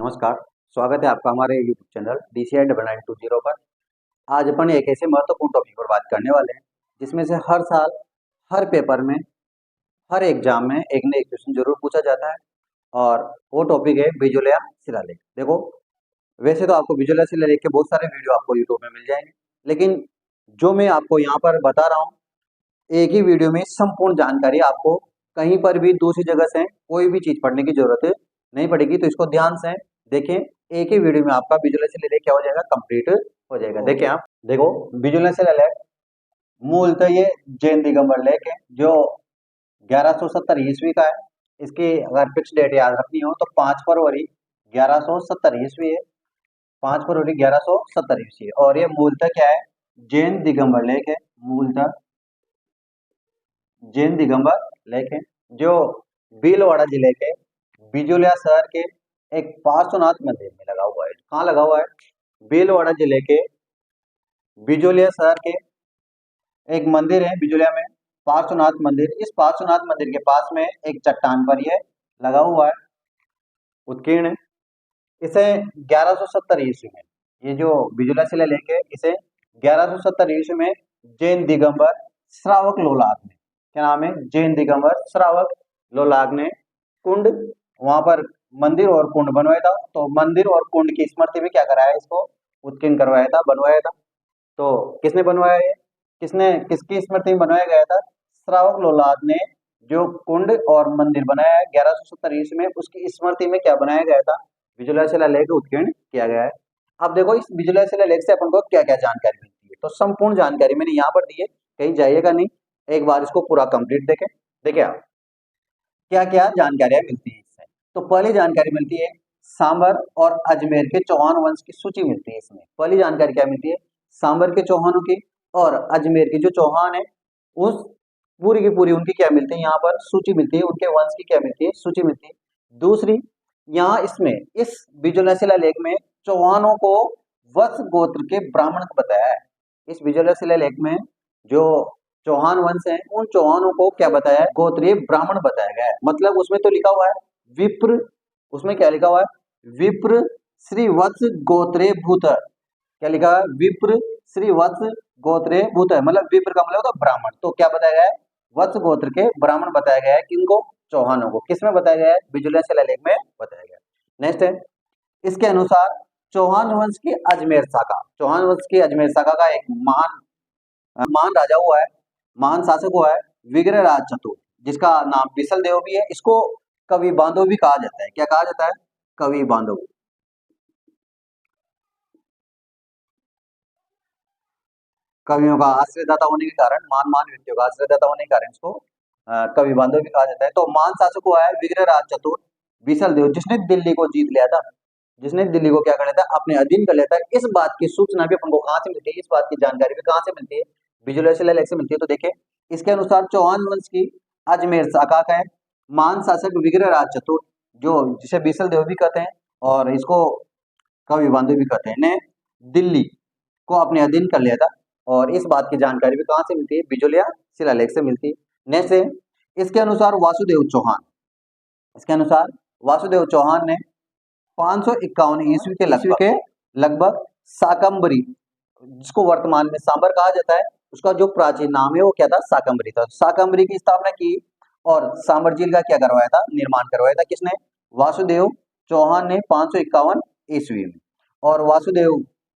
नमस्कार, स्वागत है आपका हमारे यूट्यूब चैनल DCI 9920 पर। आज अपन एक ऐसे महत्वपूर्ण टॉपिक पर बात करने वाले हैं जिसमें से हर साल, हर पेपर में, हर एग्जाम में एक ना एक क्वेश्चन जरूर पूछा जाता है और वो टॉपिक है बिजोलिया शिलालेख। देखो, वैसे तो आपको बिजोलिया शिलालेख के बहुत सारे वीडियो आपको यूट्यूब में मिल जाएंगे, लेकिन जो मैं आपको यहाँ पर बता रहा हूँ, एक ही वीडियो में संपूर्ण जानकारी आपको कहीं पर भी दूसरी जगह से कोई भी चीज पढ़ने की जरूरत नहीं पड़ेगी। तो इसको ध्यान से देखें, एक ही वीडियो में आपका विजुअल शिलालेख क्या हो जाएगा, कंप्लीट हो जाएगा। देखें आप, देखो विजुअल शिलालेख मूलतः ये जैन दिगंबर लेख है जो 1170 ईस्वी का है। इसकी अगर फिक्स डेट याद रखनी हो तो 5 फरवरी 1170 ईस्वी है। 5 फरवरी 1170 ईस्वी, और ये मूलतः क्या है, जैन दिगंबर लेख है। मूलतः जैन दिगंबर लेख है जो भीलवाड़ा जिले के बिजोलिया शहर के एक पार्श्वनाथ मंदिर में लगा हुआ है। कहाँ लगा हुआ है? भीलवाड़ा जिले के बिजोलिया शहर के एक मंदिर है बिजोलिया में, पार्श्वनाथ मंदिर। इस पार्श्वनाथ मंदिर के पास में एक चट्टान पर यह लगा हुआ है, उत्कीर्ण है। इसे 1170 ईस्वी में, ये जो बिजोलिया शिलालेख है, इसे 1170 ईस्वी में जैन दिगंबर श्रावक लोलाग ने, क्या नाम है, जैन दिगंबर श्रावक लोलाग ने कुंड, वहां पर मंदिर और कुंड बनवाया था। तो मंदिर और कुंड की स्मृति में क्या कराया, इसको उत्कीर्ण करवाया था, बनवाया था। तो किसने बनवाया है, किसकी स्मृति में बनवाया गया था? श्रावक लोलाग ने जो कुंड और मंदिर बनाया है 1170 ईस्वी में, उसकी स्मृति में क्या बनाया गया था, बिजोलिया शिलालेख उत्कीर्ण किया गया है। अब देखो, इस बिजोलिया शिलालेख से अपन को क्या क्या जानकारी मिलती है, तो संपूर्ण जानकारी मैंने यहाँ पर दी है, कहीं जाइएगा नहीं, एक बार इसको पूरा कंप्लीट देखें। देखिए आप, क्या क्या जानकारियां मिलती है इससे। तो पहली जानकारी मिलती है सांबर और अजमेर के चौहान वंश की सूची मिलती है इसमें। पहली जानकारी क्या मिलती है, सांबर के चौहानों की और अजमेर के जो चौहान है उस पूरी की पूरी उनकी क्या मिलती है, यहाँ पर सूची मिलती है, उनके वंश की क्या मिलती है, सूची मिलती है। दूसरी, यहाँ इसमें इस बिजोलिया शिलालेख में चौहानों को वत्स गोत्र के ब्राह्मण बताया है। इस बिजोलिया शिलालेख में जो चौहान वंश है, उन चौहानों को क्या बताया है, गोत्रीय ब्राह्मण बताया गया है। मतलब उसमें तो लिखा हुआ है विप्र, उसमें क्या लिखा हुआ है, विप्र श्री वत्स गोत्रे भूत, क्या लिखा है, विप्र श्री वत्स गोत्रे भूत, मतलब विप्र का मतलब होता ब्राह्मण। तो क्या बताया गया है, वत्स गोत्र के ब्राह्मण बताया गया है। किनको? चौहानों को। किसमें बताया गया है? बिजोलिया शिलालेख में बताया गया है। नेक्स्ट है, इसके अनुसार चौहान वंश की अजमेर शाखा, चौहान वंश की अजमेर शाखा का एक महान राजा हुआ है, महान शासक हुआ है विग्रहराज चतुर, जिसका नाम बिसल देव भी है। इसको कवि बांधव भी कहा जाता है। क्या कहा जाता है? कवि बांधव। कवियों का आश्रयदाता होने के कारण, महान व्यक्तियों का आश्रयदाता होने के कारण इसको कवि बांधव भी कहा जाता है। तो महान शासक हुआ है विग्रहराज चतुर बिसल देव, जिसने दिल्ली को जीत लिया था, जिसने दिल्ली को क्या कर लेता है, अपने अधीन कर लेता है। इस बात की सूचना भी अपन को कहाँ से मिलती है, इस बात की जानकारी भी कहाँ से मिलती है, बिजोलिया शिलालेख से मिलती है। तो देखिए, इसके अनुसार चौहान वंश की अजमेर शाखा का है महान शासक विग्रहराज चतुर, जो जिसे बिसल देव भी कहते हैं और इसको कवि बांधव भी कहते हैं, ने दिल्ली को अपने अधीन कर लिया था। और इस बात की जानकारी भी कहाँ से मिलती है, बिजोलिया शिलालेख से मिलती है। नेक्स्ट है, इसके अनुसार वासुदेव चौहान, इसके अनुसार वासुदेव चौहान ने 551 ईस्वी के लगभग शाकंभरी, जिसको वर्तमान में सांबर कहा जाता है, उसका जो प्राचीन नाम है वो क्या था, शाकंभरी था। शाकंभरी की स्थापना की और सांबर झील का क्या करवाया था, निर्माण करवाया था। किसने? वासुदेव चौहान ने 551 ईस्वी में। और वासुदेव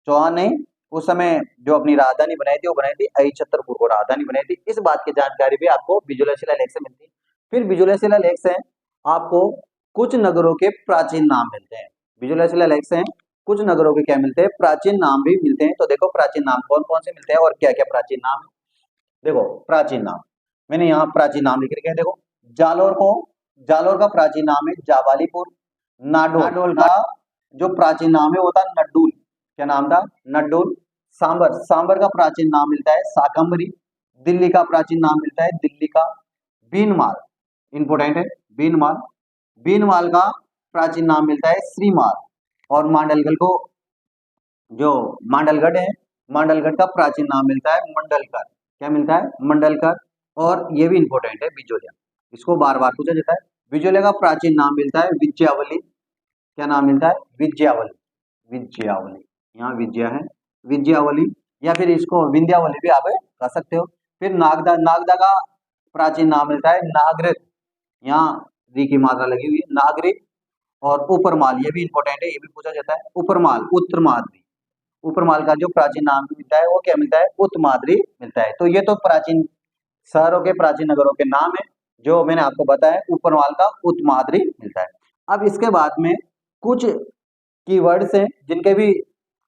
चौहान ने उस समय जो अपनी राजधानी बनाई थी, वो बनाई थी अहिछत्रपुर को राजधानी बनाई थी। इस बात की जानकारी भी आपको बिजोलिया शिलालेख से मिलती है। फिर बिजोलिया शिलालेख से आपको कुछ नगरों के प्राचीन नाम मिलते हैं। बिजोलिया शिलालेख से कुछ नगरों के क्या मिलते हैं, प्राचीन नाम भी मिलते हैं। तो देखो प्राचीन नाम कौन कौन से मिलते हैं और क्या क्या प्राचीन नाम है। देखो प्राचीन नाम, मैंने यहाँ प्राचीन नाम लिख रखे हैं। देखो, जालोर का प्राचीन नाम है जाबालीपुर। नाडोल का जो प्राचीन नाम है वो था नड्डूल। क्या नाम था? नड्डूल। सांबर का प्राचीन नाम मिलता है शाकंभरी। दिल्ली का प्राचीन नाम मिलता है दिल्ली का बीनमाल, इंपोर्टेंट है बीनमाल। बीनमाल का प्राचीन नाम मिलता है श्रीमाल। और मांडलगढ़ को, जो मांडलगढ़ है, मांडलगढ़ का प्राचीन नाम मिलता है मंडलकर। क्या मिलता है? मंडलकर। और ये भी इंपोर्टेंट है बिजोलिया, इसको बार बार पूछा जाता है। बिजोलिया का प्राचीन नाम मिलता है विजयावली। क्या नाम मिलता है? विजयावली। विजयावली, यहाँ विजया है, विजयावली, या फिर इसको विंध्यावली भी आप कह सकते हो। फिर नागदा, नागदा का प्राचीन नाम मिलता है नागरिक, यहाँ री की मात्रा लगी हुई है, नागरिक। और उपरमाल, ये भी इंपॉर्टेंट है, ये भी पूछा जाता है। उपरमाल, उत्तरमाद्री, उपरमाल का जो प्राचीन नाम मिलता है वो क्या मिलता है? उत्तमाद्री मिलता है। तो ये तो प्राचीन शहरों के, प्राचीन नगरों के नाम है जो मैंने आपको बताया। उपरमाल का उत्तमाद्री मिलता है। अब इसके बाद में कुछ कीवर्ड्स हैं जिनके भी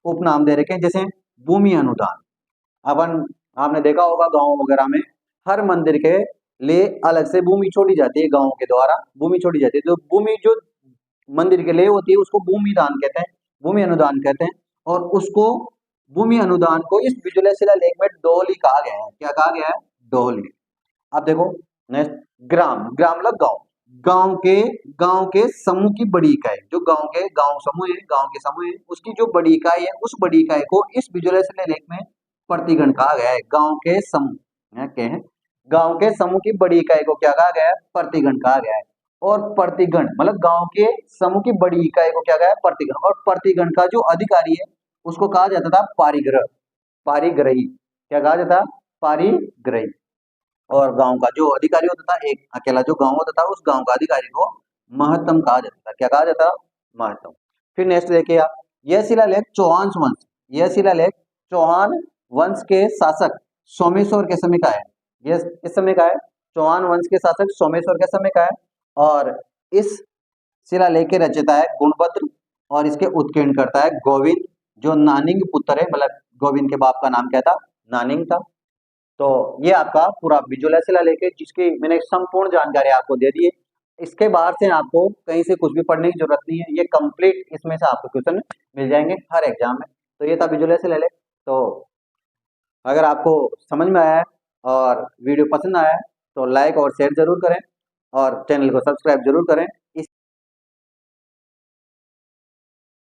उपनाम दे रखे हैं, जैसे भूमि अनुदान। अपन, आपने देखा होगा गांव वगैरह में हर मंदिर के लिए अलग से भूमि छोड़ी जाती है, गांव के द्वारा भूमि छोड़ी जाती है। तो भूमि जो मंदिर के लिए होती है उसको भूमि दान कहते हैं, भूमि अनुदान कहते हैं। और उसको, भूमि अनुदान को इस विजुअल शिलालेख में डोहली कहा गया है। क्या कहा गया है? डोहली। अब देखो नेक्स्ट, ग्राम, ग्राम मतलब गांव, गांव के समूह की बड़ी इकाई, जो गांव के, गांव समूह है, गांव के समूह है, उसकी जो बड़ी इकाई है, उस बड़ी इकाई को इस विजुअल शिलालेख में प्रतिगण कहा गया है। गांव के समूह क्या है? गांव के समूह की बड़ी इकाई को क्या कहा गया है? प्रतिगण कहा गया है। और प्रतिगण मतलब गांव के समूह की बड़ी इकाई को क्या कहा है? प्रतिगण। और प्रतिगण का जो अधिकारी है उसको कहा जाता था पारिग्रह, पारिग्रही। क्या कहा जाता? पारिग्रही। और गांव का जो अधिकारी होता था, एक अकेला जो गांव होता था, उस गांव का अधिकारी को महत्तम कहा जाता था। क्या कहा जाता? महत्तम। फिर नेक्स्ट देखिए आप, यह शिलालेख चौहान वंश, यह शिलालेख चौहान वंश के शासक सोमेश्वर के समय का है। यह किस समय का है? चौहान वंश के शासक सोमेश्वर के समय का है। और इस शिलालेख के रचयिता है गुणभद्र, और इसके उत्कीर्णकर्ता है गोविंद, जो नानिंग पुत्र है, मतलब गोविंद के बाप का नाम क्या था? नानिंग था। तो ये आपका पूरा विजुअल शिलालेख है जिसकी मैंने संपूर्ण जानकारी आपको दे दी है। इसके बाहर से आपको कहीं से कुछ भी पढ़ने की जरूरत नहीं है, ये कंप्लीट इसमें से आपको क्वेश्चन मिल जाएंगे हर एग्जाम में। तो ये था विजुअल शिलालेख। तो अगर आपको समझ में आया है और वीडियो पसंद आया है तो लाइक और शेयर जरूर करें, और चैनल को सब्सक्राइब जरूर करें।